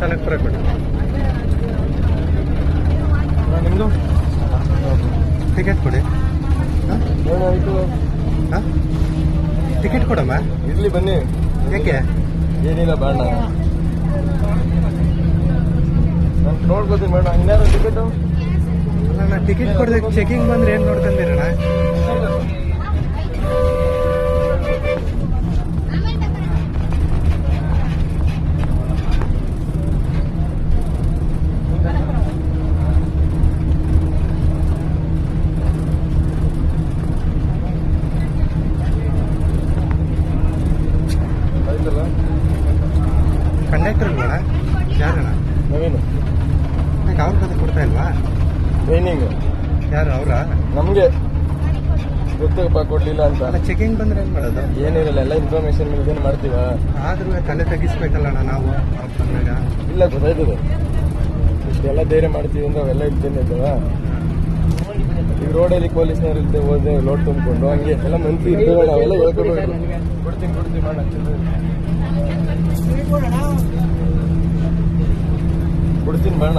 ಕನಕಪುರ ಕೊಡಿ. ನಿಮ್ಮದು ಟಿಕೆಟ್ ಕೊಡಿ. ಟಿಕೆಟ್ ಕೊಡಮ್ಮ. ಇರ್ಲಿ ಬನ್ನಿ. ಯಾಕೆ? ಏನಿಲ್ಲ ಬೇಡ, ನಾನು ನೋಡ್ಕೋತೀನಿ ಬೇಡ. ಇನ್ಯಾರು ಟಿಕೆಟು? ಅಲ್ಲ, ನಾ ಟಿಕೆಟ್ ಕೊಡದೆ ಚೆಕಿಂಗ್ ಬಂದ್ರೆ ಏನು ನೋಡ್ಕೊಂಡಿರೋಣ? ಕಂಡಕ್ಟರ್ ಬೇಡ, ಯಾರಣ್ಣ? ನವೀನು. ಯಾಕೆ ಅವ್ರ ಕತೆ ಕೊಡ್ತಾ ಇಲ್ವಾ? ಟ್ರೈನಿಂಗ್ ಯಾರು ಅವರ? ನಮಗೆ ಗೊತ್ತಪ್ಪ, ಕೊಡ್ಲಿಲ್ಲ ಅಂತ. ಅಲ್ಲ, ಚೆಕಿಂಗ್ ಬಂದ್ರೆ ಏನು ಮಾಡೋದು? ಏನಿರಲ್ಲ, ಎಲ್ಲ ಇನ್ಫಾರ್ಮೇಶನ್ ಮೇಲೆ ಮಾಡ್ತೀವ. ಆದ್ರೂ ತಲೆ ತೆಗಿಸ್ಬೇಕಲ್ಲಣ್ಣ ನಾವು ಬಂದಾಗ. ಇಲ್ಲ, ಗೊತ್ತಾಯ್ತದೆ. ಇಷ್ಟೆಲ್ಲ ಧೈರ್ಯ ಮಾಡ್ತೀವಿ ಅಂದ್ರೆ ಅವೆಲ್ಲ ಇರ್ತೇನೆ ಇದ್ದಾವ. ಈಗ ರೋಡಲ್ಲಿ ಪೊಲೀಸ್ನವ್ರು ಇದ್ದೆ ಹೋದೆ ಲೋಡ್ ತುಂಬಿಕೊಂಡು ಹಂಗೆ ಎಲ್ಲ ಮಂತ್ರಿ ಇರ್ತೇವೆ, ನಾವೆಲ್ಲ ಹೇಳ್ಕೊಬೇಕು. ಕೊಡ್ತೀನಿ ಮಾಡ. ಕೊಡ್ತೀನಿ ಬೇಡ.